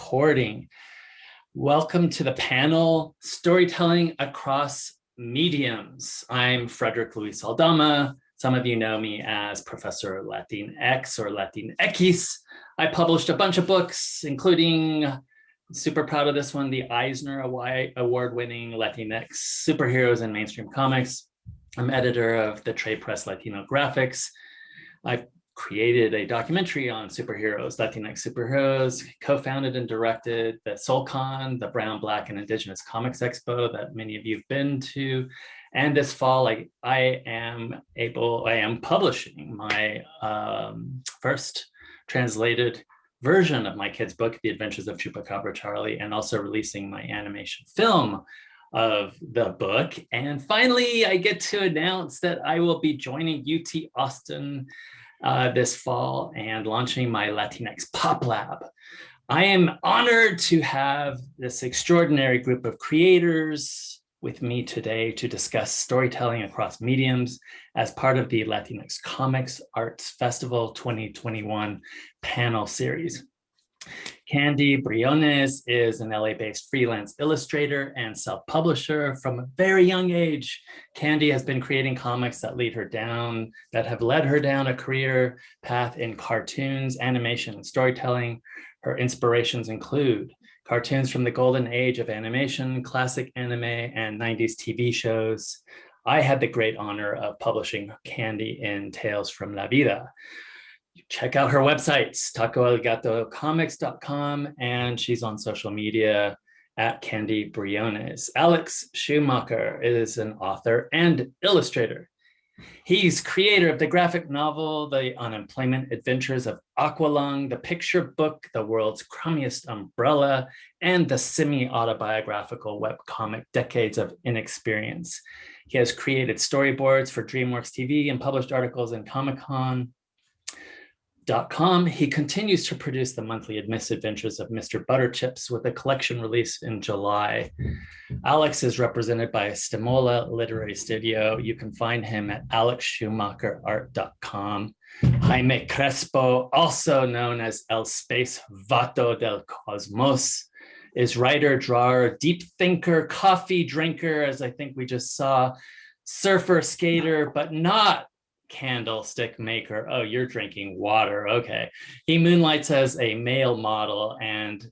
recording. Welcome to the panel, Storytelling Across Mediums. I'm Frederick Luis Aldama. Some of you know me as Professor Latinx or Latinx. I published a bunch of books, including, super proud of this one, the Eisner Award-winning Latinx Superheroes in Mainstream Comics. I'm editor of the Trade Press Latino Graphics. I've created a documentary on superheroes, Latinx superheroes, co-founded and directed the SoulCon, the Brown, Black, and Indigenous Comics Expo that many of you have been to. And this fall, I am publishing my first translated version of my kids' book, The Adventures of Chupacabra Charlie, and also releasing my animation film of the book. And finally, I get to announce that I will be joining UT Austin this fall and launching my Latinx Pop Lab. I am honored to have this extraordinary group of creators with me today to discuss storytelling across mediums as part of the Latinx Comics Arts Festival 2021 panel series. Candy Briones is an LA-based freelance illustrator and self-publisher. From a very young age, Candy has been creating comics that have led her down a career path in cartoons, animation, and storytelling. Her inspirations include cartoons from the golden age of animation, classic anime, and 90s TV shows. I had the great honor of publishing Candy in Tales from La Vida. Check out her websites, tacoelgatocomics.com, and she's on social media at Candy Briones. Alex Schumacher is an author and illustrator. He's creator of the graphic novel, The Unemployment Adventures of Aqualung, the picture book, The World's Crummiest Umbrella, and the semi-autobiographical webcomic, Decades of Inexperience. He has created storyboards for DreamWorks TV and published articles in Comic-Con. He continues to produce the monthly misadventures of Mr. Butterchips with a collection release in July. Alex is represented by Stemola Literary Studio. You can find him at alexschumacherart.com. Jaime Crespo, also known as El Space Vato del Cosmos, is writer, drawer, deep thinker, coffee drinker, as I think we just saw, surfer, skater, but not candlestick maker. Oh, you're drinking water. Okay. He moonlights as a male model, and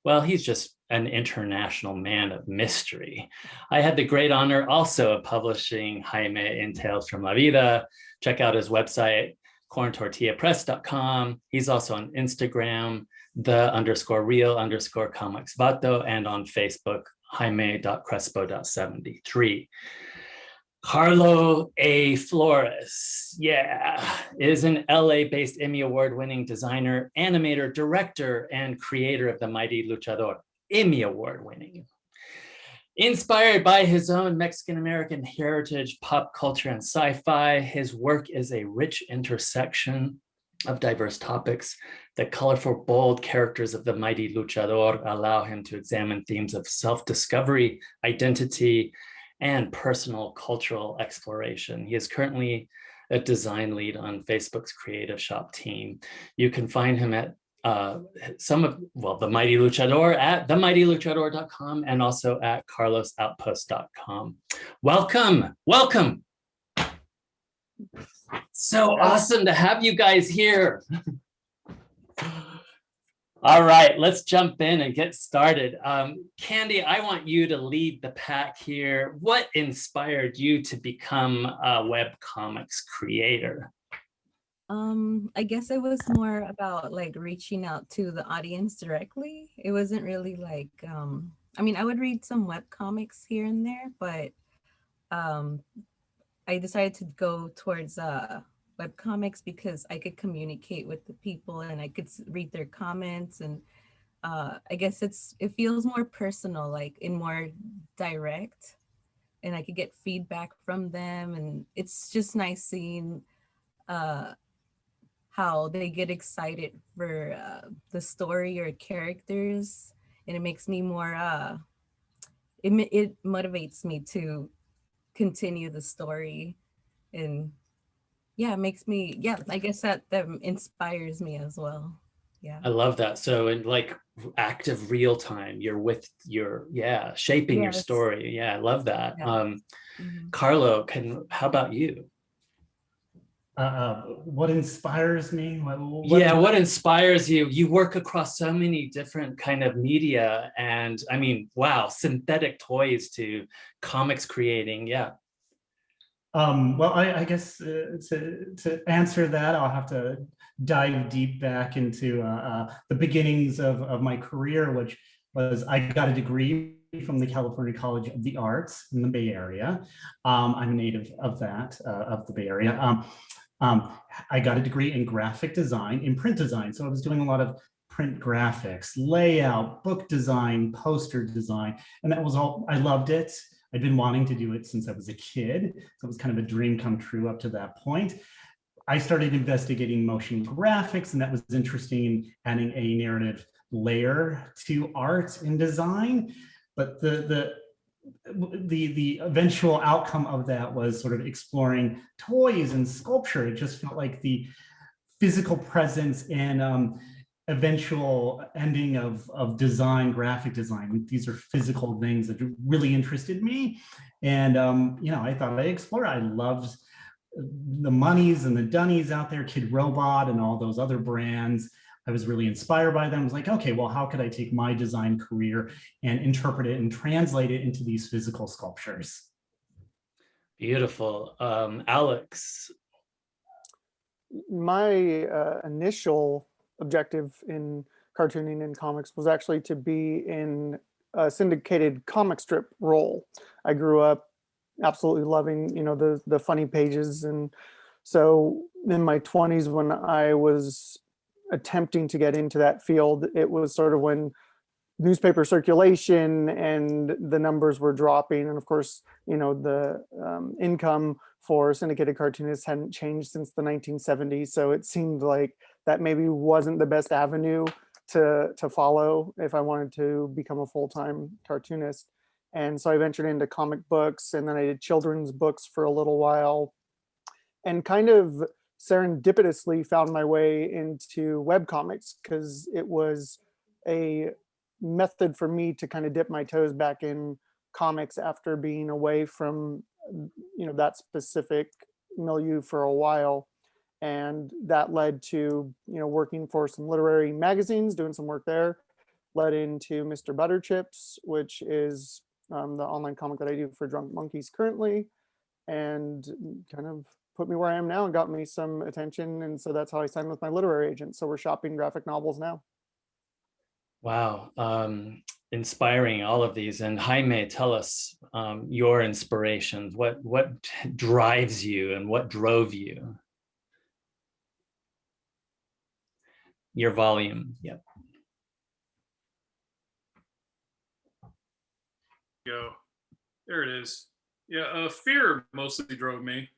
well, he's just an international man of mystery. I had the great honor also of publishing Jaime in Tales from La Vida. Check out his website, corntortillapress.com. He's also on Instagram, _real_comicsvato, and on Facebook, jaime.crespo.73. Carlo A. Flores, is an LA-based Emmy Award-winning designer, animator, director, and creator of The Mighty Luchador, Emmy Award-winning. Inspired by his own Mexican-American heritage, pop culture, and sci-fi, his work is a rich intersection of diverse topics. The colorful, bold characters of The Mighty Luchador allow him to examine themes of self-discovery, identity, and personal cultural exploration. He is currently a design lead on Facebook's Creative Shop team. You can find him at The Mighty Luchador at themightyluchador.com and also at carlosoutpost.com. Welcome. So awesome to have you guys here. All right, let's jump in and get started. Candy, I want you to lead the pack here. What inspired you to become a webcomics creator? I guess it was more about like reaching out to the audience directly. It wasn't really like, I mean, I would read some webcomics here and there, but I decided to go towards webcomics because I could communicate with the people and I could read their comments, and I guess it feels more personal, like in more direct, and I could get feedback from them, and it's just nice seeing how they get excited for the story or characters, and it makes me more it motivates me to continue the story, and yeah, it makes me, I guess that inspires me as well. Yeah. I love that. So, and like active real time. You're with your, shaping your Yes. story. Yeah, I love that. Yeah. Mhm. Carlo, how about you? What inspires me? Yeah, what inspires you? You work across so many different kind of media, and I mean, wow, synthetic toys to comics creating. Yeah. Well, I guess to answer that, I'll have to dive deep back into the beginnings of my career, which was I got a degree from the California College of the Arts in the Bay Area. I'm a native of of the Bay Area. I got a degree in graphic design, in print design. So I was doing a lot of print graphics, layout, book design, poster design, and that was all, I loved it. I'd been wanting to do it since I was a kid. So it was kind of a dream come true up to that point. I started investigating motion graphics, and that was interesting in adding a narrative layer to art and design. But the eventual outcome of that was sort of exploring toys and sculpture. It just felt like the physical presence and eventual ending of design, graphic design. These are physical things that really interested me. And, I thought I'd explore. I loved the Moneys and the Dunnies out there, Kid Robot and all those other brands. I was really inspired by them. I was like, okay, well, how could I take my design career and interpret it and translate it into these physical sculptures? Beautiful. Alex. My initial objective in cartooning and comics was actually to be in a syndicated comic strip role. I grew up absolutely loving, the funny pages. And so in my 20s, when I was attempting to get into that field, it was sort of when newspaper circulation and the numbers were dropping. And of course, the income for syndicated cartoonists hadn't changed since the 1970s. So it seemed like that maybe wasn't the best avenue to follow if I wanted to become a full-time cartoonist. And so I ventured into comic books, and then I did children's books for a little while, and kind of serendipitously found my way into webcomics because it was a method for me to kind of dip my toes back in comics after being away from that specific milieu for a while. And that led to working for some literary magazines, doing some work there, led into Mr. Butterchips, which is the online comic that I do for Drunk Monkeys currently, and kind of put me where I am now and got me some attention. And so that's how I signed with my literary agent. So we're shopping graphic novels now. Wow. Inspiring, all of these. And Jaime, tell us your inspirations. What drives you and what drove you? Your volume. Yep. Go. There it is. Yeah, fear mostly drove me.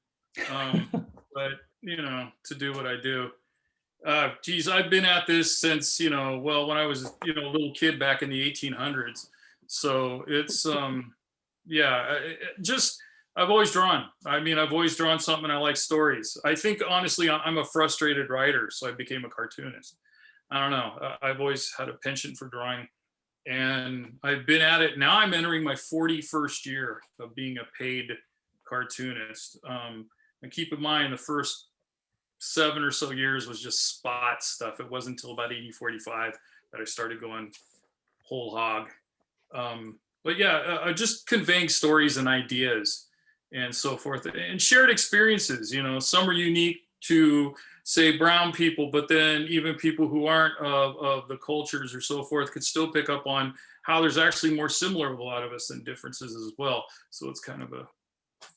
But to do what I do. Geez, I've been at this since, when I was, a little kid back in the 1800s. So it's, I've always drawn. I mean, I've always drawn something. I like stories. I think, honestly, I'm a frustrated writer, so I became a cartoonist. I don't know. I've always had a penchant for drawing, and I've been at it. Now I'm entering my 41st year of being a paid cartoonist. And keep in mind, the first 7 or so years was just spot stuff. It wasn't until about 80-45 that I started going whole hog. But yeah, just conveying stories and ideas and so forth, and shared experiences. Some are unique to, say, brown people, but then even people who aren't of the cultures or so forth could still pick up on how there's actually more similar with a lot of us than differences as well. So it's kind of a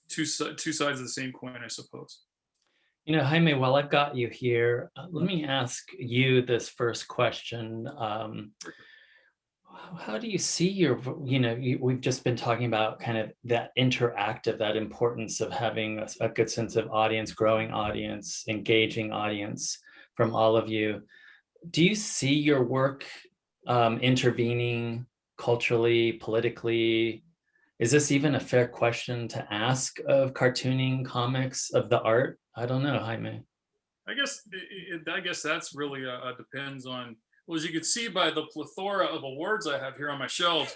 two sides of the same coin, I suppose. Jaime, while I've got you here, let me ask you this first question. How do you see we've just been talking about kind of that interactive, that importance of having a good sense of audience, growing audience, engaging audience from all of you. Do you see your work intervening culturally, politically? Is this even a fair question to ask of cartooning, comics, of the art? I don't know, Jaime. I guess that's really depends on Well, as you can see by the plethora of awards I have here on my shelves,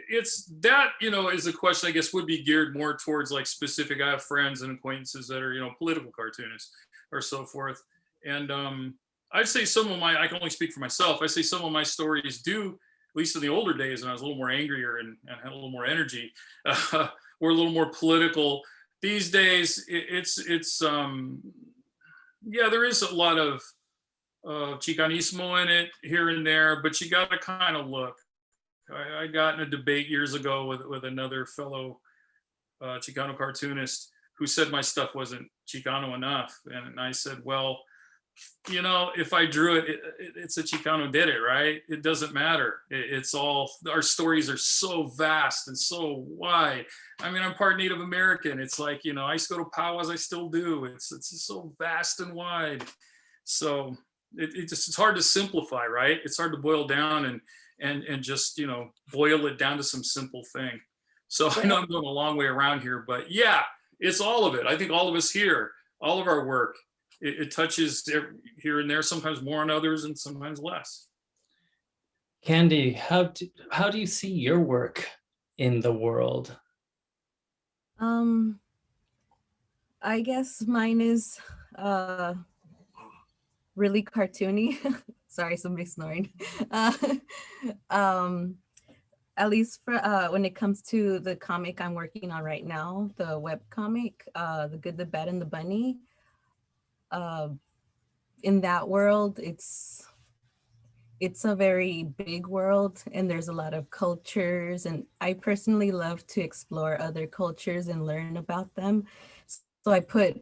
it's that, is a question I guess would be geared more towards like specific. I have friends and acquaintances that are, political cartoonists or so forth. And I'd say I can only speak for myself. I say some of my stories do, at least in the older days when I was a little more angrier and had a little more energy, were a little more political. These days, there is a lot of Chicanismo in it here and there, but you got to kind of look. I got in a debate years ago with another fellow Chicano cartoonist who said my stuff wasn't Chicano enough. And I said, well, if I drew it, it's a Chicano did it, right? It doesn't matter. It's all, our stories are so vast and so wide. I mean, I'm part Native American. It's like, I used to go to powwows, I still do. It's so vast and wide. So it's hard to simplify, right? It's hard to boil down and just, boil it down to some simple thing. So I know I'm going a long way around here, but yeah, it's all of it. I think all of us here, all of our work, it touches here and there, sometimes more on others and sometimes less. Candy, how do you see your work in the world? I guess mine is really cartoony. Sorry, somebody's snoring. At least for when it comes to the comic I'm working on right now, the webcomic, The Good, the Bad, and the Bunny. In that world, it's a very big world and there's a lot of cultures, and I personally love to explore other cultures and learn about them. So I put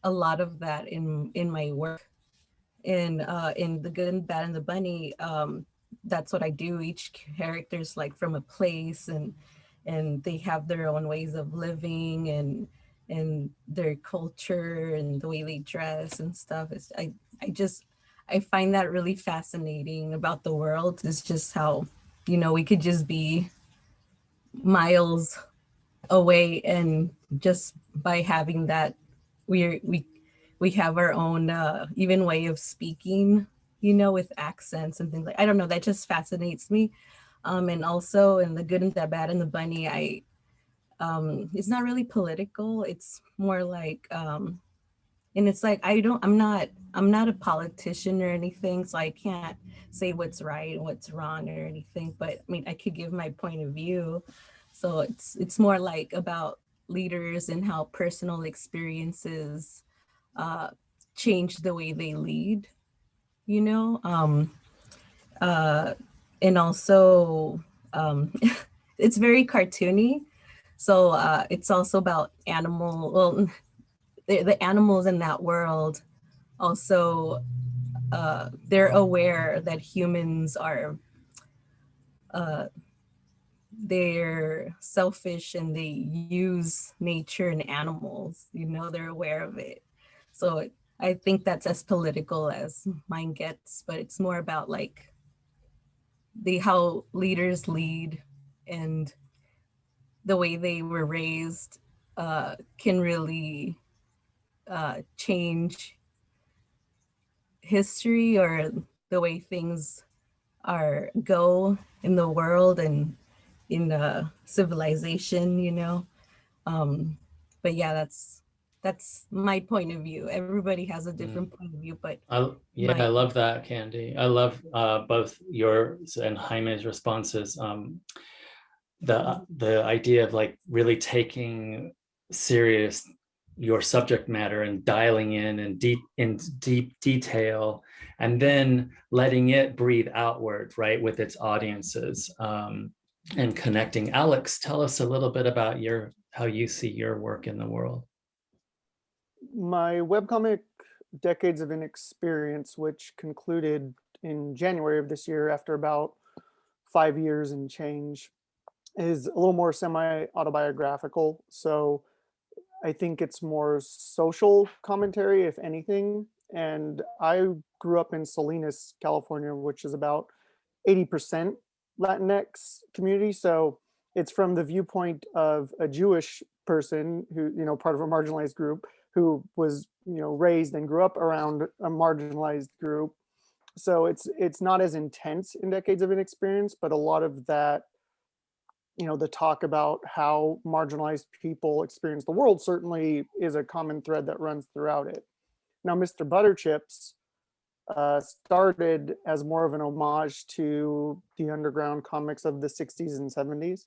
a lot of that in my work. In The Good and Bad and the Bunny, that's what I do. Each character's like from a place, and they have their own ways of living and their culture and the way they dress and stuff. I find that really fascinating about the world. It's just how, we could just be miles away, and just by having that, we have our own even way of speaking, with accents and things like, I don't know, that just fascinates me. And also in The Good and the Bad and the Bunny, it's not really political. It's more like, and it's like, I'm not a politician or anything, so I can't say what's right and what's wrong or anything, but I mean, I could give my point of view. So it's more like about leaders and how personal experiences change the way they lead, and also it's very cartoony. So it's also about the animals in that world also, they're aware that humans are they're selfish and they use nature and animals, they're aware of it. So I think that's as political as mine gets, but it's more about like how leaders lead and the way they were raised can really change history or the way things go in the world and in civilization, but yeah, that's my point of view. Everybody has a different point of view, but I love that, Candy. I love both yours and Jaime's responses. The idea of like really taking serious your subject matter and dialing in deep detail, and then letting it breathe outward, right, with its audiences, and connecting. Alex, tell us a little bit about how you see your work in the world. My webcomic Decades of Inexperience, which concluded in January of this year after about 5 years and change, is a little more semi-autobiographical. So I think it's more social commentary, if anything. And I grew up in Salinas, California, which is about 80% Latinx community. So it's from the viewpoint of a Jewish person who, part of a marginalized group, who was, raised and grew up around a marginalized group. So it's not as intense in Decades of Inexperience, but a lot of that, the talk about how marginalized people experience the world certainly is a common thread that runs throughout it. Now, Mr. Butterchips started as more of an homage to the underground comics of the 60s and 70s.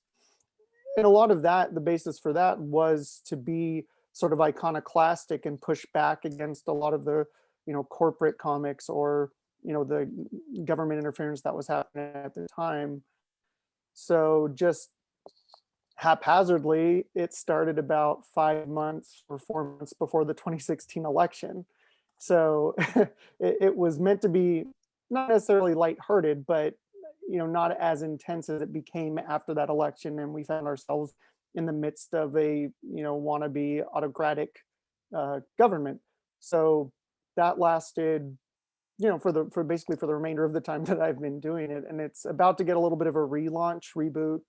And a lot of that, the basis for that was to be sort of iconoclastic and push back against a lot of the, corporate comics or, the government interference that was happening at the time. So just haphazardly, it started about 5 months or 4 months before the 2016 election. So it was meant to be not necessarily lighthearted, but not as intense as it became after that election, and we found ourselves in the midst of a wannabe autocratic government. So that lasted, for basically the remainder of the time that I've been doing it, and it's about to get a little bit of a relaunch, reboot,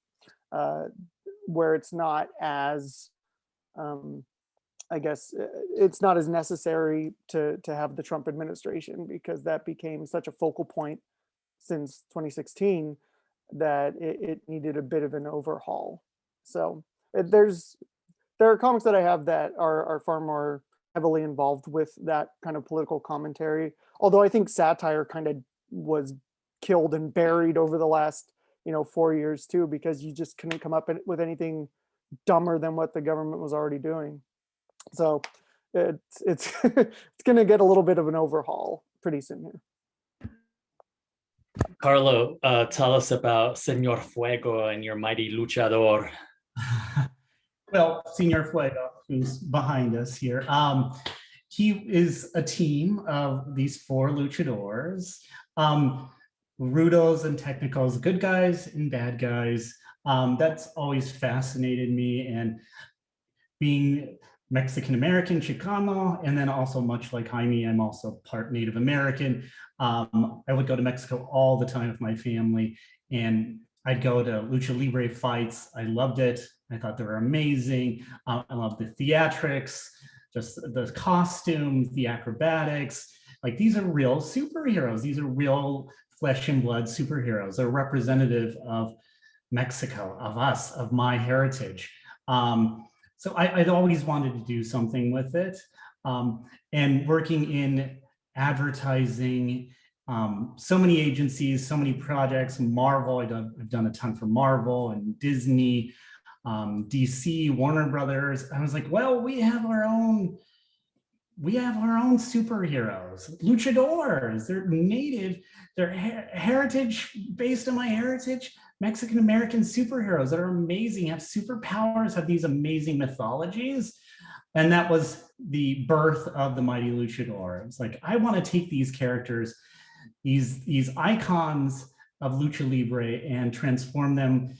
where it's not as I guess it's not as necessary to have the Trump administration, because that became such a focal point since 2016 that it needed a bit of an overhaul. So there are comics that I have that are far more heavily involved with that kind of political commentary. Although I think satire kind of was killed and buried over the last 4 years too, because you just couldn't come up with anything dumber than what the government was already doing. So it's it's going to get a little bit of an overhaul pretty soon here. Carlo, tell us about Senor Fuego and your mighty luchador. Well, Senor Fuego, who's behind us here, he is a team of these 4 luchadors, rudos and technicals, good guys and bad guys. That's always fascinated me, and being Mexican-American, Chicano, and then also much like Jaime, I'm also part Native American. I would go to Mexico all the time with my family, and I'd go to lucha libre fights. I loved it. I thought they were amazing. I loved the theatrics, just the costumes, the acrobatics. Like, these are real superheroes. These are real flesh and blood superheroes. They're representative of Mexico, of us, of my heritage. So I'd always wanted to do something with it. And working in advertising, so many agencies, so many projects, Marvel, I've done a ton for Marvel and Disney, DC, Warner Brothers. I was like, well, we have our own superheroes, luchadors. They're native, they're heritage, based on my heritage, Mexican-American superheroes that are amazing, have superpowers, have these amazing mythologies. And that was the birth of the Mighty Luchador. It's like, I want to take these characters, these icons of lucha libre, and transform them,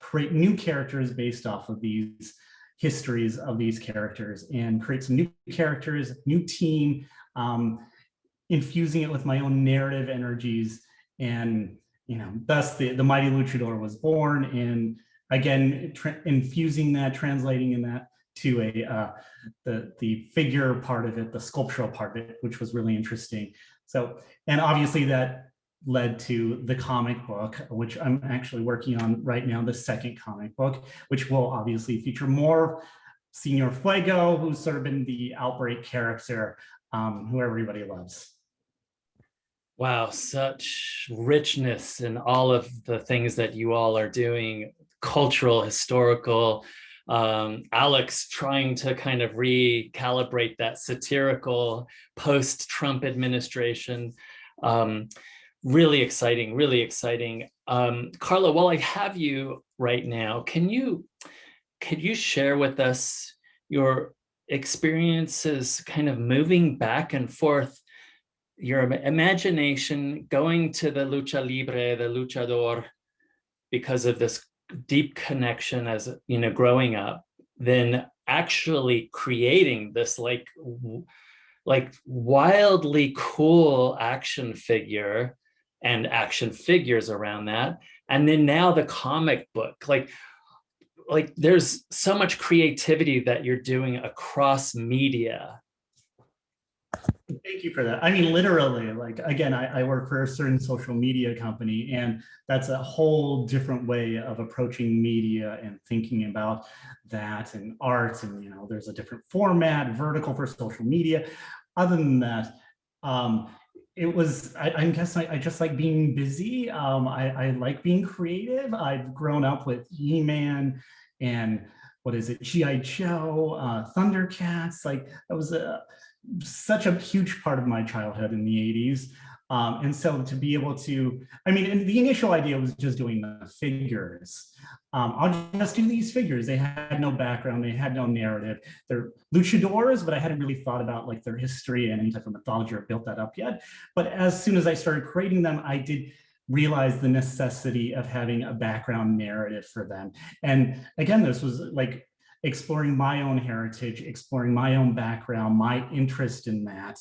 create new characters based off of these histories of these characters, and create some new characters, new team, infusing it with my own narrative energies. And thus the Mighty Luchador was born. And again, infusing that, translating in that to the figure part of it, the sculptural part of it, which was really interesting. So, and obviously that led to the comic book, which I'm actually working on right now, the second comic book, which will obviously feature more Senor Fuego, who's sort of been the outbreak character, who everybody loves. Wow, such richness in all of the things that you all are doing, cultural, historical. Alex trying to kind of recalibrate that satirical post-Trump administration. Really exciting, really exciting. Carlo, while I have you right now, could you share with us your experiences kind of moving back and forth, your imagination going to the lucha libre, the luchador, because of this deep connection as growing up, then actually creating this like wildly cool action figure and action figures around that, and then now the comic book. Like, like there's so much creativity that you're doing across media. Thank you for that. I mean, literally, like, again, I work for a certain social media company, and that's a whole different way of approaching media and thinking about that and art. And, you know, there's a different format, vertical for social media. Other than that, it was, I guess I just like being busy. I like being creative. I've grown up with He-Man and what is it, G.I. Joe, Thundercats. Like, that was such a huge part of my childhood in the 80s. And so to be able to, I mean, the initial idea was just doing the figures. I'll just do these figures. They had no background, they had no narrative. They're luchadors, but I hadn't really thought about like their history and any type of mythology or built that up yet. But as soon as I started creating them, I did realize the necessity of having a background narrative for them. And again, this was like exploring my own heritage, exploring my own background, my interest in that,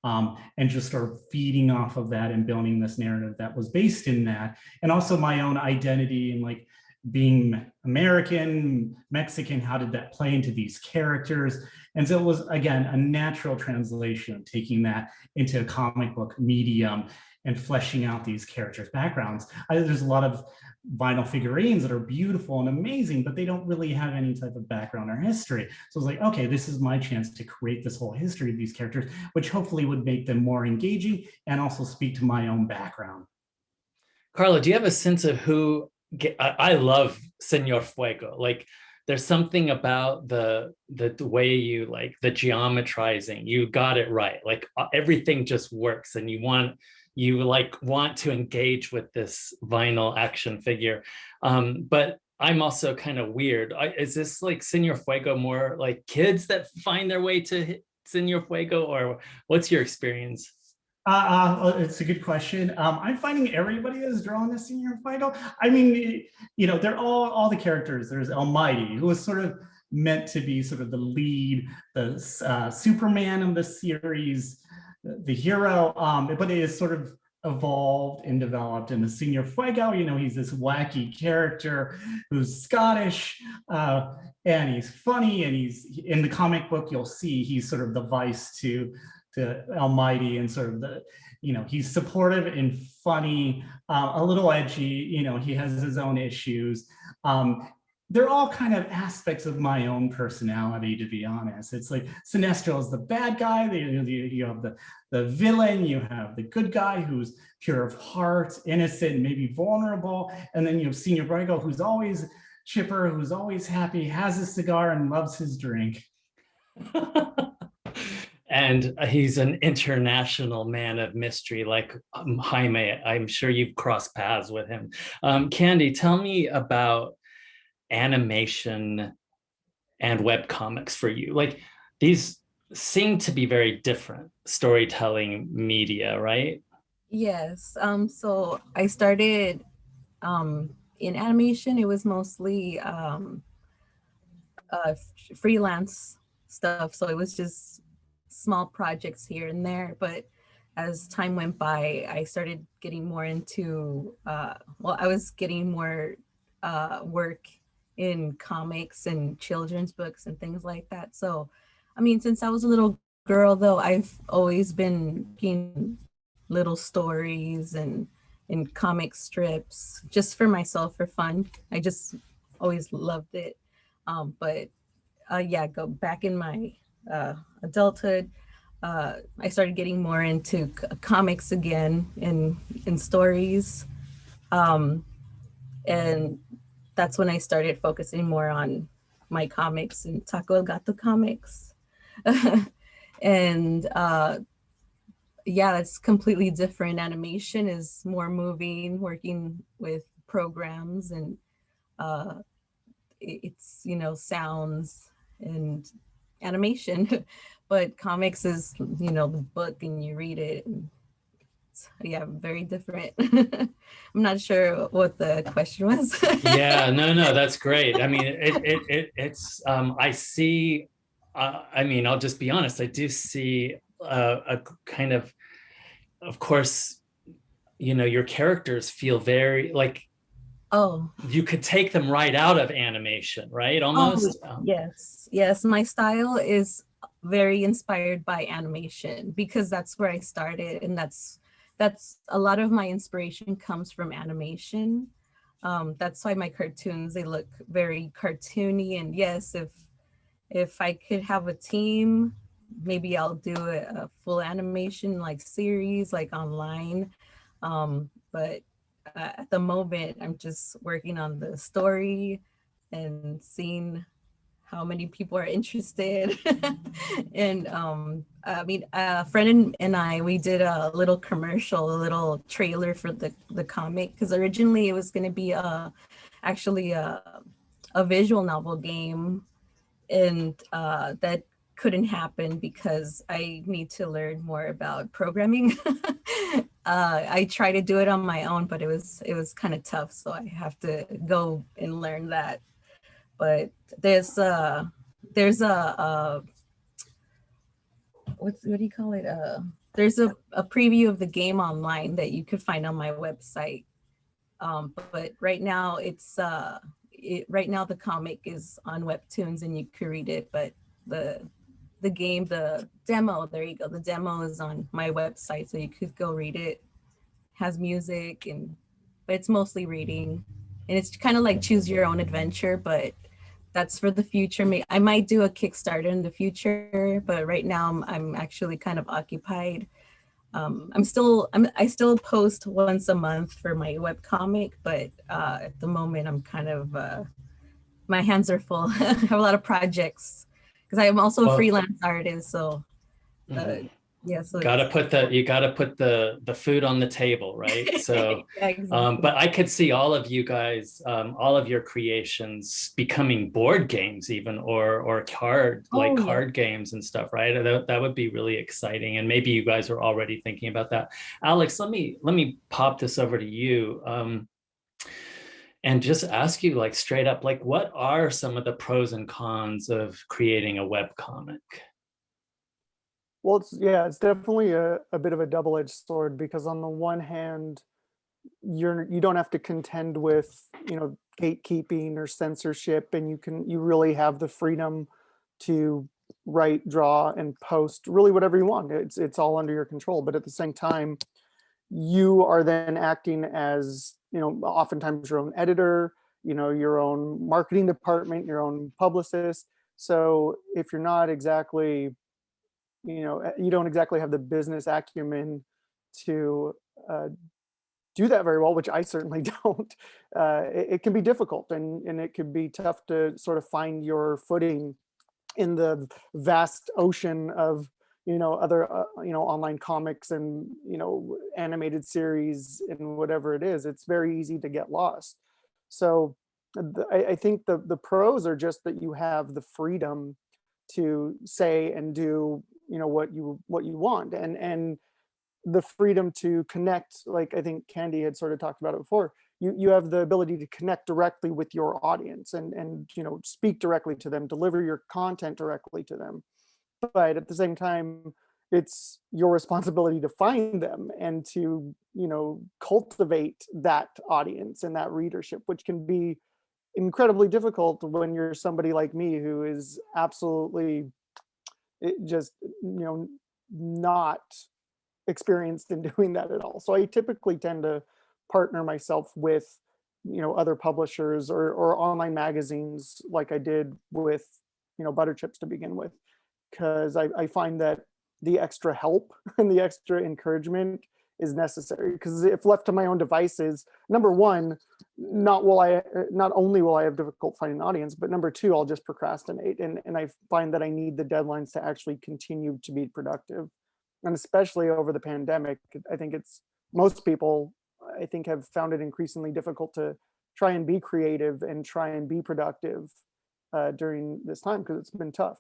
and just sort of feeding off of that and building this narrative that was based in that. And also my own identity and like being American, Mexican, how did that play into these characters? And so it was, again, a natural translation of taking that into a comic book medium and fleshing out these characters' backgrounds. There's a lot of vinyl figurines that are beautiful and amazing, but they don't really have any type of background or history. So it's like, okay, this is my chance to create this whole history of these characters, which hopefully would make them more engaging and also speak to my own background. Carlo, do you have a sense of who, I love Senor Fuego. Like, there's something about the way you like the geometrizing, you got it right. Like everything just works and you want to engage with this vinyl action figure. But I'm also kind of weird. Is this like Senor Fuego more like kids that find their way to Senor Fuego, or what's your experience? It's a good question. I'm finding everybody is drawn to Senor Fuego. I mean, you know, they're all the characters. There's Almighty, who was sort of meant to be sort of the lead, the Superman of the series, the hero, but it is sort of evolved and developed into Senor Fuego. You know, he's this wacky character who's Scottish, and he's funny, and he's in the comic book, you'll see he's sort of the vice to Almighty, and sort of the, you know, he's supportive and funny, a little edgy, you know, he has his own issues. They're all kind of aspects of my own personality, to be honest. It's like Sinestro is the bad guy, you have the villain, you have the good guy who's pure of heart, innocent, maybe vulnerable, and then you have Senor Fuego, who's always chipper, who's always happy, has a cigar, and loves his drink. And he's an international man of mystery, like Jaime. I'm sure you've crossed paths with him. Candy, tell me about animation and webcomics for you. Like, these seem to be very different storytelling media, right? Yes. So I started in animation. It was mostly freelance stuff. So it was just small projects here and there. But as time went by, I started getting more into, I was getting more work in comics and children's books and things like that. So, I mean, since I was a little girl, though, I've always been making little stories and in comic strips just for myself, for fun. I just always loved it. Yeah, go back in my adulthood, I started getting more into comics again in stories. And that's when I started focusing more on my comics and Taco El Gato comics. And yeah, that's completely different. Animation is more moving, working with programs, and it's, you know, sounds and animation. But comics is, you know, the book and you read it. And yeah, very different. I'm not sure what the question was. Yeah, no, that's great. I mean, it's I see. I mean, I'll just be honest. I do see a kind of course, you know, your characters feel very like Oh, you could take them right out of animation, right? Almost. yes, yes. My style is very inspired by animation because that's where I started, and that's a lot of my inspiration comes from animation. That's why my cartoons, they look very cartoony. And yes, if I could have a team, maybe I'll do a full animation like series, like online. But at the moment, I'm just working on the story and seeing how many people are interested. And I mean, a friend and I, we did a little commercial, a little trailer for the comic, because originally it was going to be actually a visual novel game, and that couldn't happen because I need to learn more about programming. I try to do it on my own, but it was kind of tough, so I have to go and learn that. But there's a what do you call it? There's a preview of the game online that you could find on my website. But right now right now the comic is on Webtoons and you can read it, but the game, the demo, there you go. The demo is on my website, so you could go read it. Has music, but it's mostly reading, and it's kind of like choose your own adventure, but that's for the future. I might do a Kickstarter in the future, but right now I'm actually kind of occupied. I still post once a month for my webcomic, but at the moment I'm kind of my hands are full. I have a lot of projects because I am also a freelance artist. So yeah, so you gotta put the food on the table, right? So yeah, exactly. but I could see all of you guys, all of your creations becoming board games even, or card games and stuff, right? That would be really exciting. And maybe you guys are already thinking about that. Alex, let me pop this over to you. And just ask you, like, straight up, like, what are some of the pros and cons of creating a webcomic? Well, it's definitely a bit of a double-edged sword, because on the one hand, you don't have to contend with, gatekeeping or censorship, and you really have the freedom to write, draw, and post really whatever you want. It's all under your control. But at the same time, you are then acting as, oftentimes your own editor, your own marketing department, your own publicist. So if you're not exactly, you don't exactly have the business acumen to do that very well, which I certainly don't, it can be difficult, and it can be tough to sort of find your footing in the vast ocean of, other, online comics and, animated series and whatever it is. It's very easy to get lost. So I think the pros are just that you have the freedom to say and do, what you want, and the freedom to connect, like I think Candy had sort of talked about it before. You have the ability to connect directly with your audience, and speak directly to them, deliver your content directly to them. But at the same time, it's your responsibility to find them and to, cultivate that audience and that readership, which can be incredibly difficult when you're somebody like me who is absolutely just, not experienced in doing that at all. So I typically tend to partner myself with, other publishers or online magazines, like I did with, Butter Chips to begin with, because I find that the extra help and the extra encouragement is necessary. Because if left to my own devices, number one, not only will I have difficult finding an audience, but number two, I'll just procrastinate, and I find that I need the deadlines to actually continue to be productive. And especially over the pandemic, I think most people, I think, have found it increasingly difficult to try and be creative and try and be productive during this time, because it's been tough.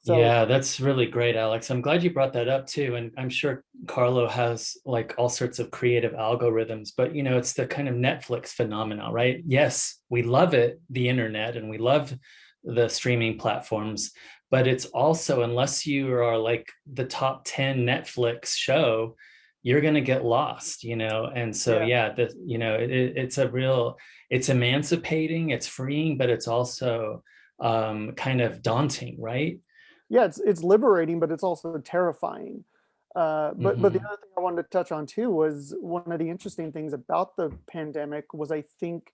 So, yeah, that's really great, Alex. I'm glad you brought that up too. And I'm sure Carlo has like all sorts of creative algorithms, but it's the kind of Netflix phenomenon, right? Yes, we love it, the internet, and we love the streaming platforms, but it's also, unless you are like the top 10 Netflix show, you're going to get lost, and so it's emancipating, it's freeing, but it's also kind of daunting, right? Yeah, it's liberating, but it's also terrifying. But the Mhm. other thing I wanted to touch on too was one of the interesting things about the pandemic was I think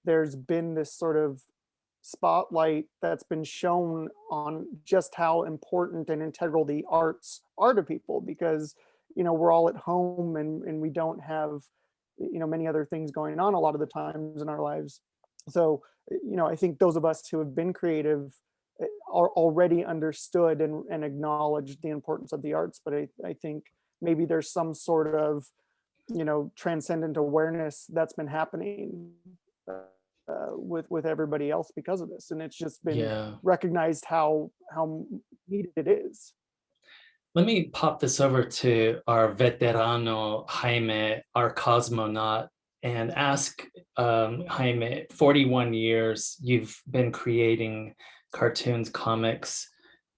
there's been this sort of spotlight that's been shown on just how important and integral the arts are to people, because we're all at home and we don't have many other things going on a lot of the times in our lives. So I think those of us who have been creative are already understood and acknowledged the importance of the arts, but I think maybe there's some sort of transcendent awareness that's been happening with everybody else because of this, and it's just been Yeah. recognized how needed it is. Let me pop this over to our veterano Jaime, our cosmonaut, and ask Jaime, 41 years, you've been creating cartoons, comics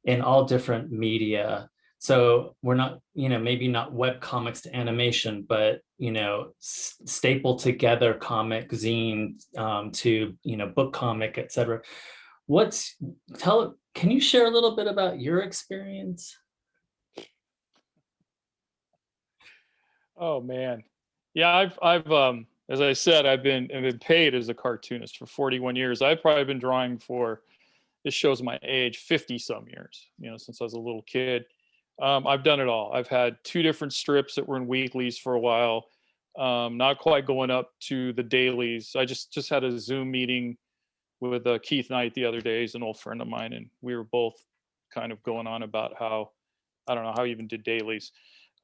in all different media. So we're not, maybe not web comics to animation, but, staple together comic, zine to, book comic, etc. Can you share a little bit about your experience? Oh man. Yeah, I've as I said, I've been paid as a cartoonist for 41 years. I've probably been drawing for, this shows my age, 50 some years, since I was a little kid. I've done it all. I've had 2 different strips that were in weeklies for a while. Not quite going up to the dailies. I just had a Zoom meeting with Keith Knight the other day. He's an old friend of mine, and we were both kind of going on about how, I don't know how he even did dailies.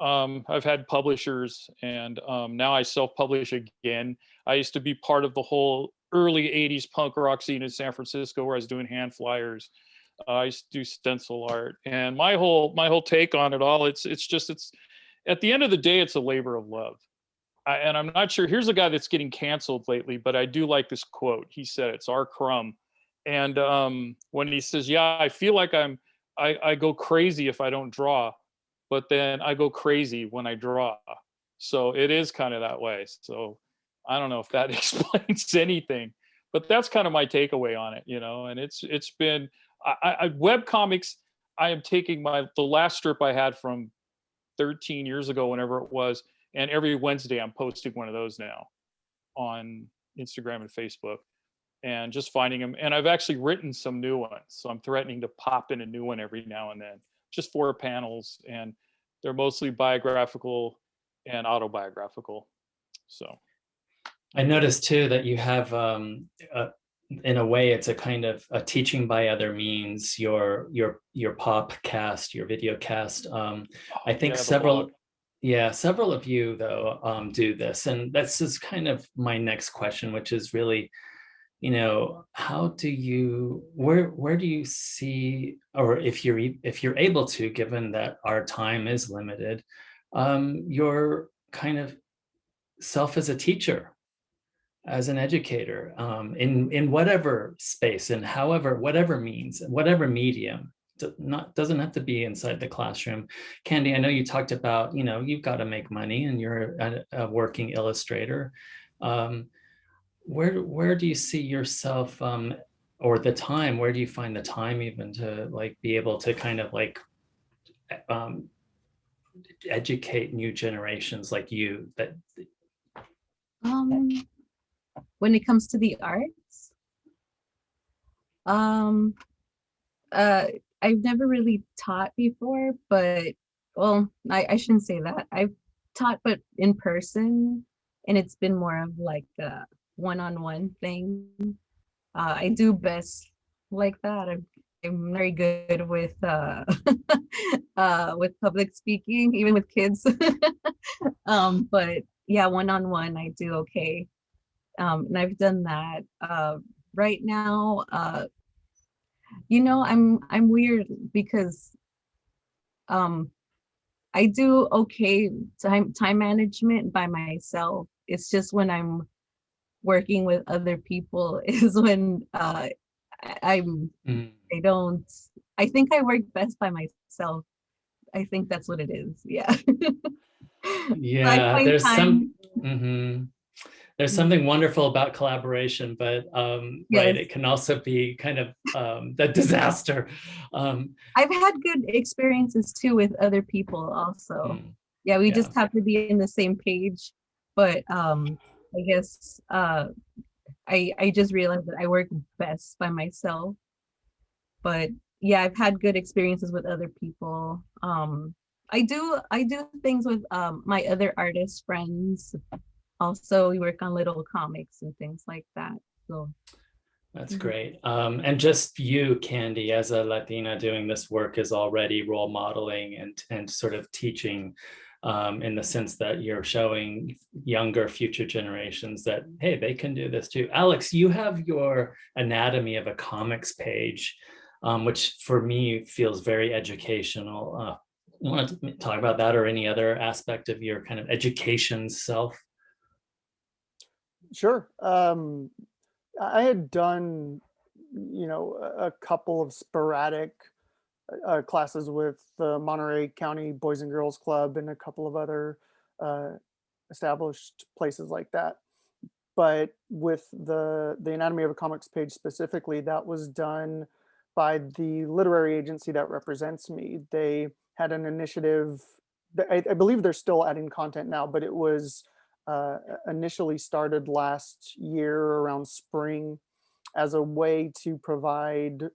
I've had publishers, and now I self-publish again. I used to be part of the whole early 80s punk rock scene in San Francisco where I was doing hand flyers. I used to do stencil art, and my whole take on it all, it's at the end of the day, it's a labor of love. And I'm not sure, here's a guy that's getting canceled lately, but I do like this quote. He said, it's R. Crumb. And when he says, yeah, I feel like I go crazy if I don't draw, but then I go crazy when I draw. So it is kind of that way. So I don't know if that explains anything, but that's kind of my takeaway on it, and it's been, web comics, I am taking the last strip I had from 13 years ago, whenever it was, and every Wednesday I'm posting one of those now on Instagram and Facebook, and just finding them. And I've actually written some new ones, so I'm threatening to pop in a new one every now and then, just 4 panels, and they're mostly biographical and autobiographical. So I noticed too that you have in a way, it's a kind of a teaching by other means, your podcast, your video cast. I think several of you though do this, and that's just kind of my next question, which is really, how do you, where do you see, or if you're able to, given that our time is limited, your kind of self as a teacher, as an educator, in whatever space and whatever means, whatever medium, doesn't have to be inside the classroom. Candy, I know you talked about, you've got to make money and you're a working illustrator. Where do you see yourself, or the time, where do you find the time even to be able to kind of educate new generations like you that when it comes to the arts, I've never really taught before, but I shouldn't say that. I've taught, but in person, and it's been more of like a one-on-one thing. I do best like that. I'm very good with with public speaking, even with kids. But yeah, one-on-one, I do okay. And I've done that. Right now, I'm weird because I do okay time management by myself. It's just when I'm working with other people is when I don't, I think I work best by myself. I think that's what it is. Yeah. So I Yeah, find there's time. there's something wonderful about collaboration, but right, Yes. it can also be kind of a disaster. I've had good experiences too with other people also. Mm, Yeah, we yeah. just have to be in the same page. But I guess I just realized that I work best by myself. But yeah, I've had good experiences with other people. I do things with my other artist friends. Also, we work on little comics and things like that. So That's mhm. great. And just you, Candy, as a Latina doing this work is already role modeling and sort of teaching in the sense that you're showing younger future generations that, hey, they can do this too. Alex, you have your anatomy of a comics page, which for me feels very educational. You want to talk about that or any other aspect of your kind of education self? Sure. I had done, a couple of sporadic classes with the Monterey County Boys and Girls Club and a couple of other uh, established places like that. But with the Anatomy of a Comics page specifically, that was done by the literary agency that represents me. They had an initiative. I believe they're still adding content now, but it was initially started last year around spring as a way to provide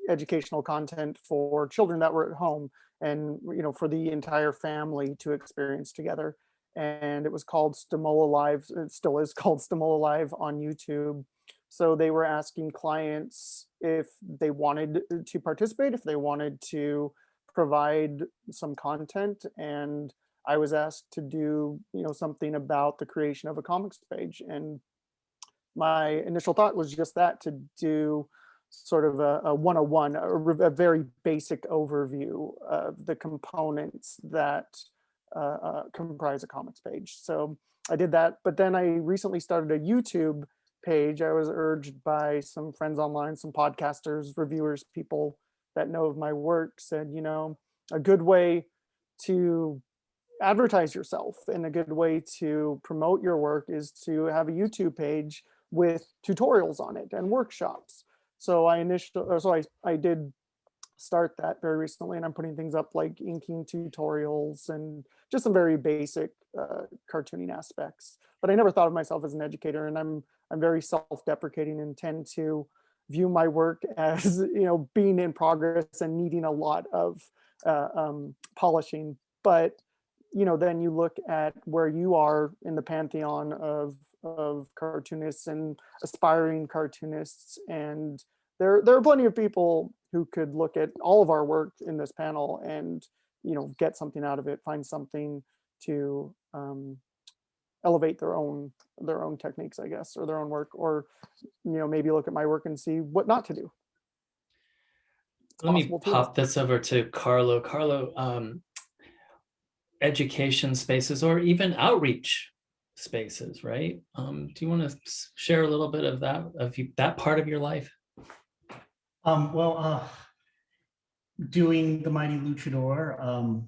educational content for children that were at home and for the entire family to experience together. And it was called Stamola Live. It still is called Stamola Live on YouTube. So they were asking clients if they wanted to participate, if they wanted to provide some content, and I was asked to do something about the creation of a comics page. And my initial thought was just that, to do sort of a 101, a very basic overview of the components that comprise a comics page. So I did that, but then I recently started a YouTube page. I was urged by some friends online, some podcasters, reviewers, people that know of my work, said, a good way to advertise yourself and a good way to promote your work is to have a YouTube page with tutorials on it and workshops. So I did start that very recently, and I'm putting things up like inking tutorials and just some very basic cartooning aspects. But I never thought of myself as an educator, and I'm very self-deprecating and tend to view my work as being in progress and needing a lot of polishing. But then you look at where you are in the pantheon of cartoonists and aspiring cartoonists, and there are plenty of people who could look at all of our work in this panel and get something out of it, find something to elevate their own techniques, I guess, or their own work, or maybe look at my work and see what not to do. Let me pop this over to Carlo. Carlo, education spaces or even outreach spaces, right? Do you want to share a little bit of that part of your life? Doing the Mighty Luchador,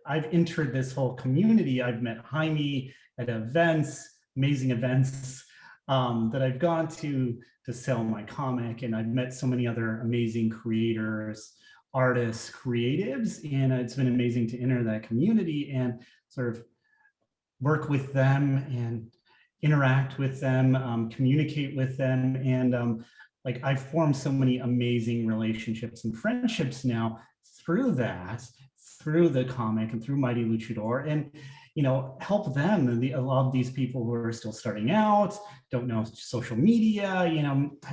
I've entered this whole community. I've met Jaime at events, amazing events that I've gone to sell my comic, and I've met so many other amazing creators, artists, creatives, and it's been amazing to enter that community and sort of work with them and interact with them, communicate with them, and like I've formed so many amazing relationships and friendships now through that, through the comic and through Mighty Luchador, and help them. And a lot of these people who are still starting out, don't know social media,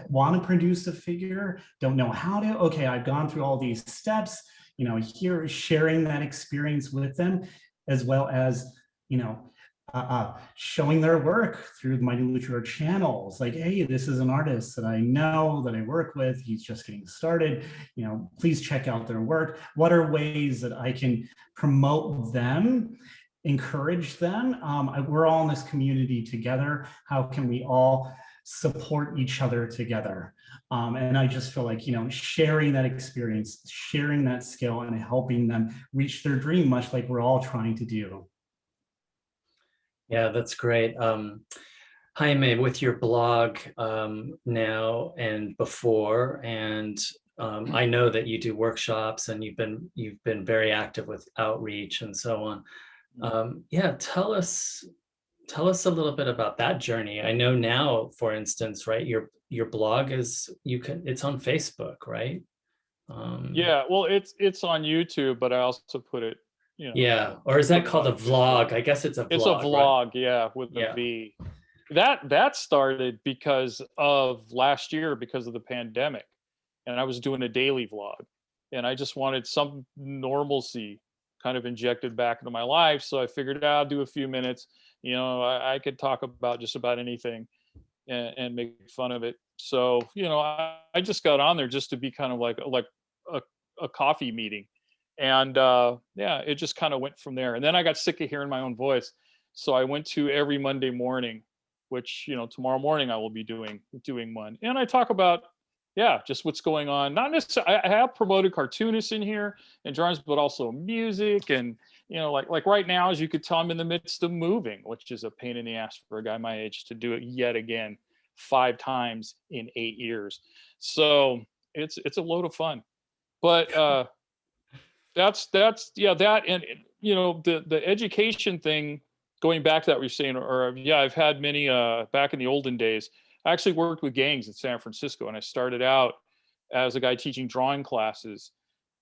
want to produce a figure, don't know how to. Okay, I've gone through all these steps, here sharing that experience with them, as well as showing their work through the Mighty Luchador channels. Like, hey, this is an artist that I know, that I work with. He's just getting started. Please check out their work. What are ways that I can promote them, encourage them? We're all in this community together. How can we all support each other together. And I just feel like, you know, sharing that experience, sharing that skill, and helping them reach their dream, much like we're all trying to do. Yeah, that's great. Jaime, with your blog now and before, and I know that you do workshops and you've been very active with outreach and so on. Yeah, tell us a little bit about that journey. I know now, for instance, right, your blog is, it's on Facebook, right? Yeah, well, it's on YouTube, but I also put it, you know. Yeah, or is that called a vlog? I guess it's a vlog. It's a vlog, right? Yeah, with the Yeah. V. That started because of last year, because of the pandemic, and I was doing a daily vlog, and I just wanted some normalcy kind of injected back into my life. So I figured I'll do a few minutes. You know, I could talk about just about anything and make fun of it. So, you know, I just got on there just to be kind of like a coffee meeting. And yeah, it just kind of went from there. And then I got sick of hearing my own voice. So I went to every Monday morning, which, you know, tomorrow morning I will be doing one. And I talk about, yeah, just what's going on. Not necessarily, I have promoted cartoonists in here and drawings, but also music. And, you know, like right now, as you could tell, I'm in the midst of moving, which is a pain in the ass for a guy my age to do it yet again 5 times in 8 years. So it's a load of fun. But that's yeah, that, and you know, the education thing, going back to that, we're saying, or yeah, I've had many back in the olden days. I actually worked with gangs in San Francisco, and I started out as a guy teaching drawing classes,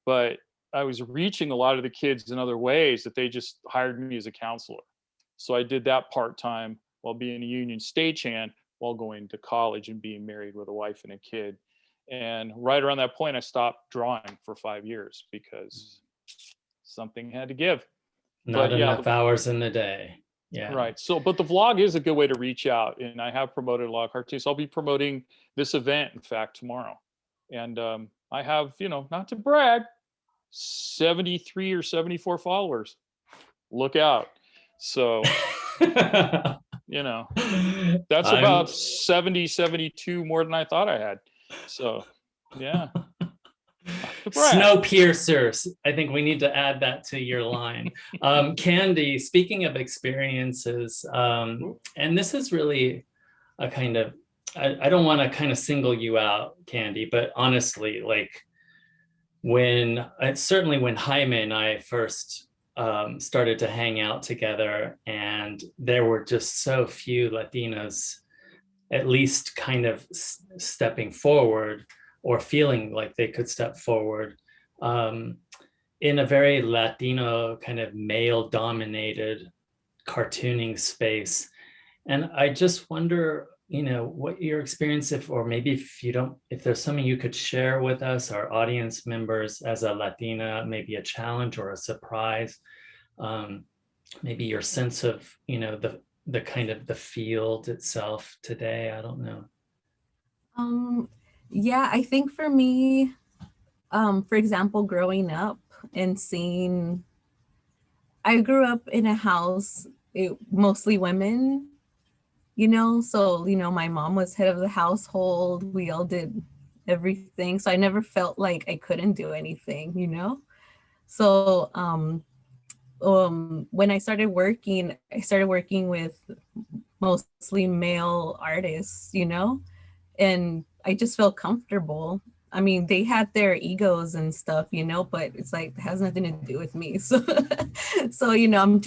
but I was reaching a lot of the kids in other ways that they just hired me as a counselor. So I did that part-time while being a union stagehand, while going to college and being married with a wife and a kid. And right around that point, I stopped drawing for 5 years because something had to give. Not But yeah, enough hours in the day. Yeah. right. So, but the vlog is a good way to reach out, and I have promoted a lot of cartoons. I'll be promoting this event, in fact, tomorrow. And I have, you know, not to brag, 73 or 74 followers. Look out. So, you know, that's about 70, 72 more than I thought I had. So, yeah. Snowpiercers. I think we need to add that to your line. Candy, speaking of experiences, and this is really a kind of, I don't want to kind of single you out, Candy, but honestly, like certainly when Jaime and I first started to hang out together, and there were just so few Latinos, at least kind of stepping forward or feeling like they could step forward in a very Latino kind of male dominated cartooning space. And I just wonder, you know, what your experience, or maybe if there's something you could share with us, our audience members, as a Latina, maybe a challenge or a surprise, maybe your sense of, you know, the kind of the field itself today. I don't know. Yeah, I think for me, for example, growing up and I grew up in a house, mostly women, you know, so, you know, my mom was head of the household. We all did everything. So I never felt like I couldn't do anything, you know? So when I started working with mostly male artists, you know, and I just felt comfortable. I mean, they had their egos and stuff, you know, but it's like, it has nothing to do with me. So, you know,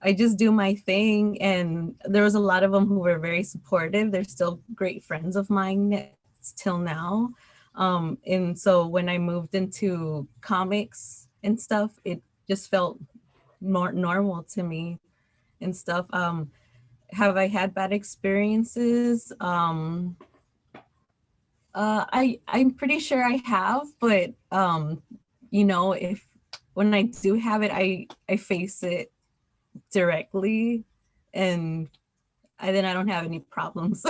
I just do my thing. And there was a lot of them who were very supportive. They're still great friends of mine till now. And so when I moved into comics and stuff, it just felt more normal to me and stuff. Have I had bad experiences? I'm pretty sure I have, but you know, when I do have it, I face it directly, and then I don't have any problems.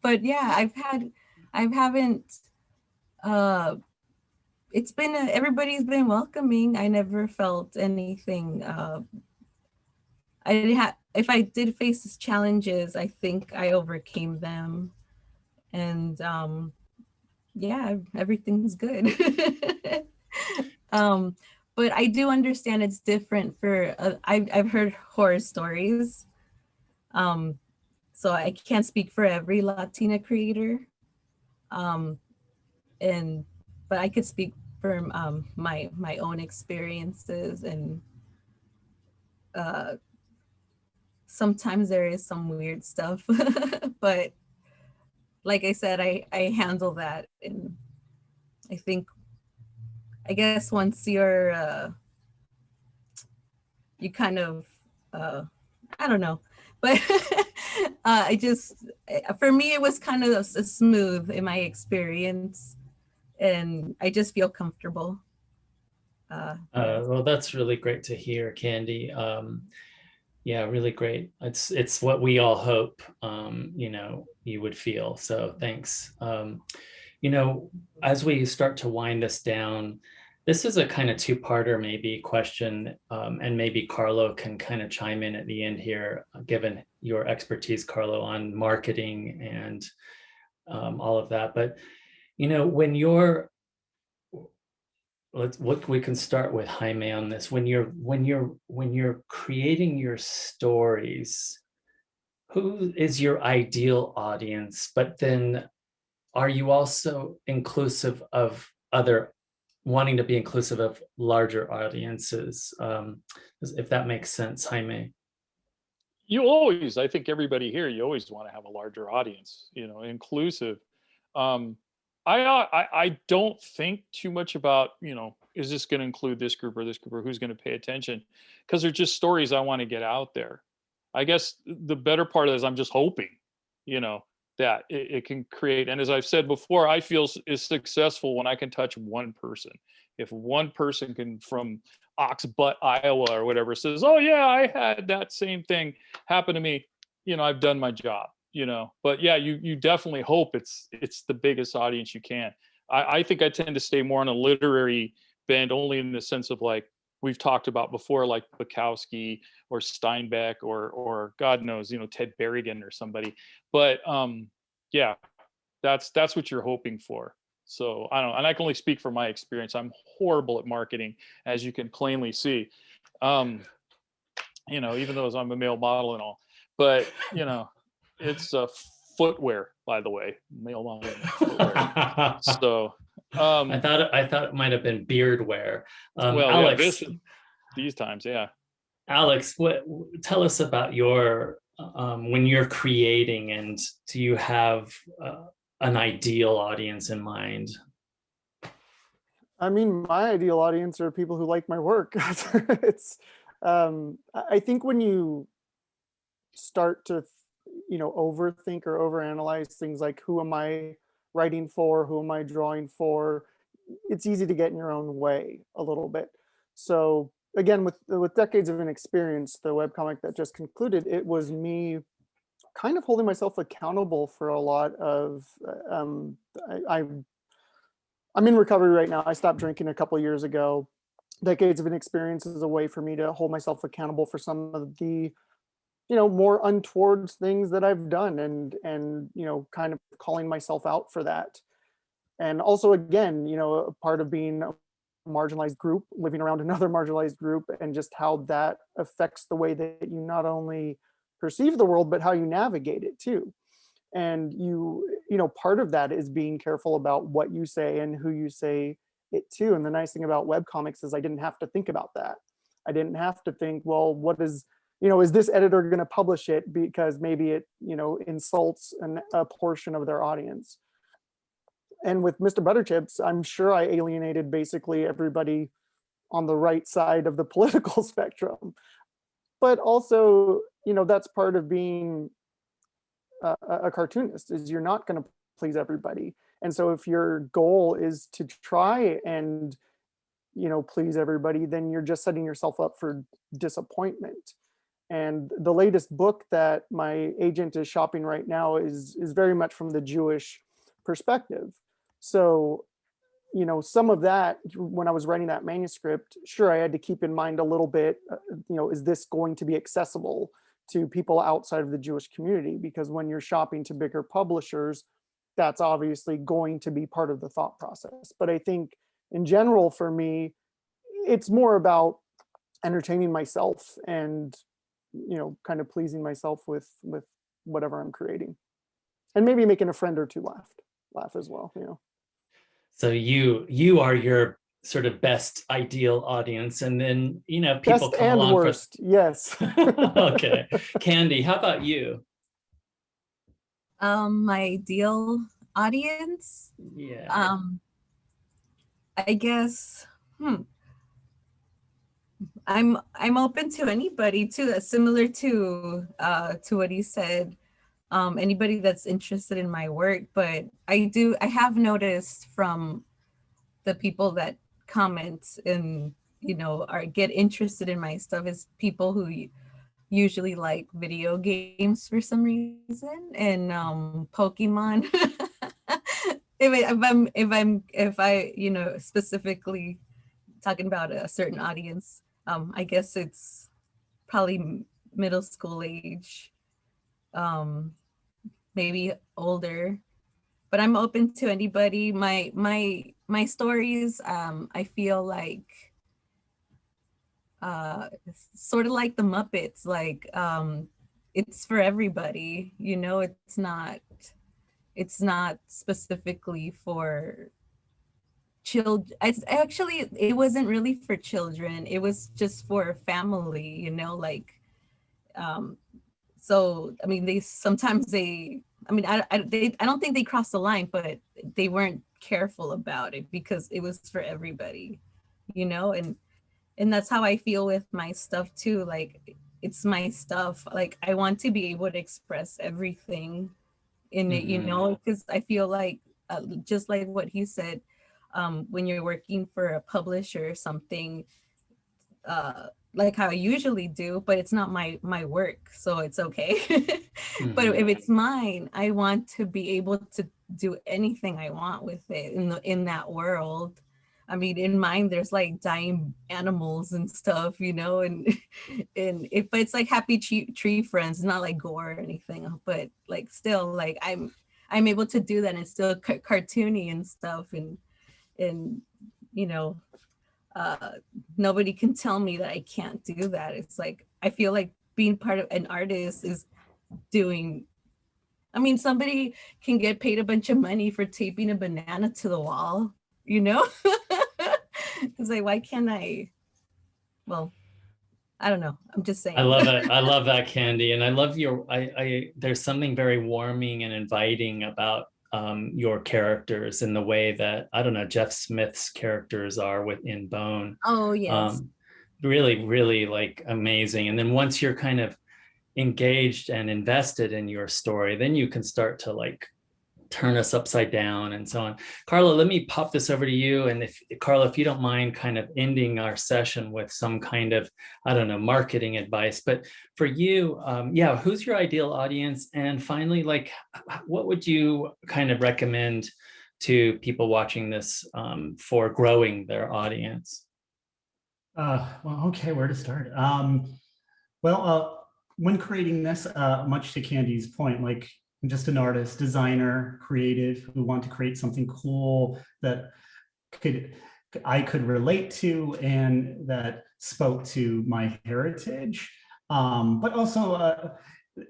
But yeah, it's been everybody's been welcoming. I never felt anything. if I did face challenges, I think I overcame them. And yeah, everything's good. But I do understand it's different for, I've heard horror stories. So I can't speak for every Latina creator. And, but I could speak for my own experiences, and sometimes there is some weird stuff, but like I said, I handle that. And I think, I guess once you kind of, I don't know, but I just, for me, it was kind of smooth in my experience, and I just feel comfortable. Well, that's really great to hear, Candy. Yeah, really great. It's what we all hope, you know, you would feel. So thanks. You know, as we start to wind this down, this is a kind of two-parter maybe question, and maybe Carlo can kind of chime in at the end here, given your expertise, Carlo, on marketing and all of that. But, you know, when you're, we can start with Jaime on this. When you're creating your stories, who is your ideal audience? But then are you also inclusive of wanting to be inclusive of larger audiences? If that makes sense, Jaime. You always, I think everybody here, you always want to have a larger audience, you know, inclusive. Um, I don't think too much about, you know, is this going to include this group or who's going to pay attention? Because they're just stories I want to get out there. I guess the better part of this, I'm just hoping, you know, that it can create. And as I've said before, I feel is successful when I can touch one person. If one person can, from Ox Butt, Iowa or whatever, says, oh yeah, I had that same thing happen to me, you know, I've done my job, you know. But yeah, you definitely hope it's the biggest audience you can. I think I tend to stay more on a literary bend, only in the sense of, like we've talked about before, like Bukowski or Steinbeck or God knows, you know, Ted Berrigan or somebody. But yeah, that's what you're hoping for. So I don't know, and I can only speak from my experience. I'm horrible at marketing, as you can plainly see. You know, even though I'm a male model and all, but you know, it's footwear, by the way, male model footwear. So I thought it might have been beard wear. well, Alex, yeah, these times, yeah. Alex, tell us about your when you're creating, and do you have an ideal audience in mind? I mean, my ideal audience are people who like my work. It's, I think when you start to, you know, overthink or overanalyze things like, who am I writing for? Who am I drawing for? It's easy to get in your own way a little bit. So again, with decades of an experience, the webcomic that just concluded, it was me kind of holding myself accountable for a lot of, I'm in recovery right now. I stopped drinking a couple of years ago. Decades of an experience is a way for me to hold myself accountable for some of the, you know, more untoward things that I've done, and you know, kind of calling myself out for that. And also, again, you know, a part of being a marginalized group, living around another marginalized group, and just how that affects the way that you not only perceive the world, but how you navigate it too. And you know, part of that is being careful about what you say and who you say it to. And the nice thing about webcomics is I didn't have to think about that. I didn't have to think, well, what is, you know, is this editor going to publish it because maybe it, you know, insults a portion of their audience. And with Mr. Butterchips, I'm sure I alienated basically everybody on the right side of the political spectrum. But also, you know, that's part of being a cartoonist, is you're not going to please everybody. And so if your goal is to try and, you know, please everybody, then you're just setting yourself up for disappointment. And the latest book that my agent is shopping right now is very much from the Jewish perspective. So, you know, some of that, when I was writing that manuscript, sure, I had to keep in mind a little bit, you know, is this going to be accessible to people outside of the Jewish community, because when you're shopping to bigger publishers, that's obviously going to be part of the thought process. But I think in general, for me, it's more about entertaining myself and, you know, kind of pleasing myself with whatever I'm creating, and maybe making a friend or two laugh as well, you know. So you are your sort of best ideal audience, and then, you know, people Best come and along worst, yes. Okay. Candy, how about you? My ideal audience, Yeah. I guess, I'm open to anybody too, similar to what he said. Anybody that's interested in my work, but I have noticed from the people that comment and, you know, get interested in my stuff is people who usually like video games for some reason, and Pokemon. If I, you know, specifically talking about a certain audience, I guess it's probably middle school age, maybe older, but I'm open to anybody. My stories, I feel like sort of like the Muppets, like it's for everybody, you know. It's not specifically for children. Actually, it wasn't really for children, it was just for family, you know, like so I mean, I don't think they crossed the line, but they weren't careful about it because it was for everybody, you know. And that's how I feel with my stuff too. Like, it's my stuff. Like, I want to be able to express everything in it, you know, because I feel like just like what he said, when you're working for a publisher or something, like how I usually do, but it's not my work, so it's okay. But if it's mine, I want to be able to do anything I want with it in that world. I mean, in mine, there's like dying animals and stuff, you know, and but it's like happy tree friends, not like gore or anything, but like still, like I'm able to do that and it's still cartoony and stuff, and you know, nobody can tell me that I can't do that. It's like, I feel like being part of an artist is doing, I mean, somebody can get paid a bunch of money for taping a banana to the wall, you know? It's like, why can't I? Well, I don't know. I'm just saying. I love it. I love that, Candy. And I love there's something very warming and inviting about your characters in the way that, I don't know, Jeff Smith's characters are within Bone. Oh, yes. Really, really like amazing. And then once you're kind of engaged and invested in your story, then you can start to like turn us upside down and so on. Carla, let me pop this over to you. And if you don't mind kind of ending our session with some kind of, I don't know, marketing advice, but for you, yeah, who's your ideal audience? And finally, like, what would you kind of recommend to people watching this for growing their audience? Well, okay, where to start? When creating this, much to Candy's point, like, I'm just an artist, designer, creative, who want to create something cool that I could relate to and that spoke to my heritage. But also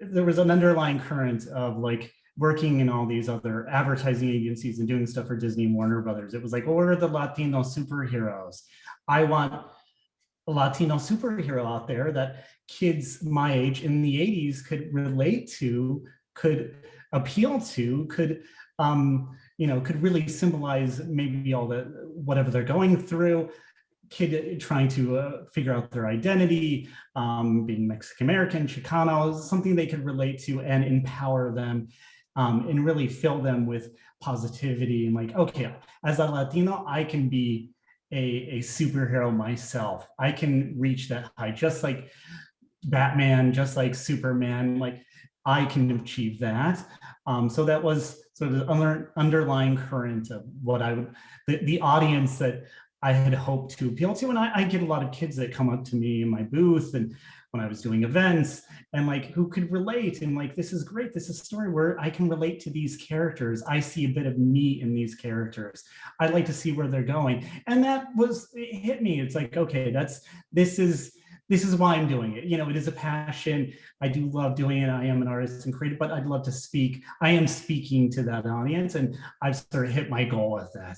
there was an underlying current of like working in all these other advertising agencies and doing stuff for Disney and Warner Brothers. It was like, well, where are the Latino superheroes? I want a Latino superhero out there that kids my age in the 80s could relate to, could appeal to, could could really symbolize maybe all the whatever they're going through. Kid trying to figure out their identity, being Mexican American, Chicano, something they could relate to and empower them, and really fill them with positivity and like, okay, as a Latino, I can be a superhero myself. I can reach that height, just like Batman, just like Superman, like I can achieve that. So that was sort of the underlying current of what I would, the audience that I had hoped to appeal to. And I get a lot of kids that come up to me in my booth and when I was doing events, and like who could relate, and like, this is great, this is a story where I can relate to these characters. I see a bit of me in these characters. I'd like to see where they're going. And it hit me. It's like, okay, this is why I'm doing it. You know, it is a passion. I do love doing it. I am an artist and creative, but I'd love to speak. I am speaking to that audience, and I've sort of hit my goal with that.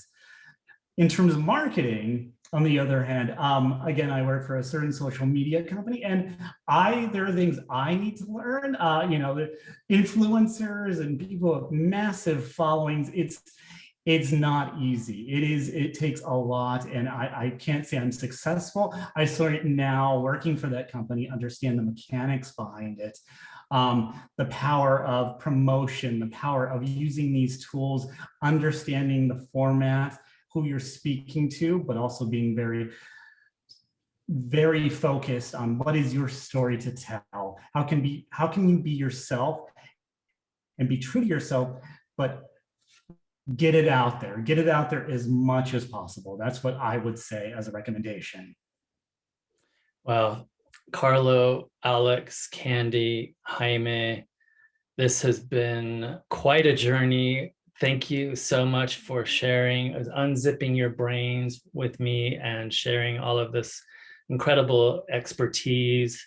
In terms of marketing, on the other hand, again, I work for a certain social media company, and there are things I need to learn. You know, the influencers and people with massive followings, it's not easy. It takes a lot, and I can't say I'm successful. I sort of now working for that company, understand the mechanics behind it. The power of promotion, the power of using these tools, understanding the format, who you're speaking to, but also being very, very focused on what is your story to tell. How can you be yourself and be true to yourself, but get it out there as much as possible. That's what I would say as a recommendation. Well, Carlo, Alex, Candy, Jaime, this has been quite a journey. Thank you so much for sharing, unzipping your brains with me and sharing all of this incredible expertise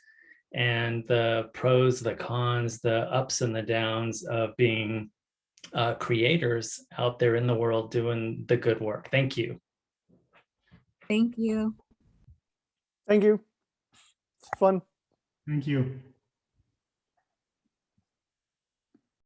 and the pros, the cons, the ups and the downs of being creators out there in the world doing the good work. Thank you. Thank you. Thank you. It's fun. Thank you.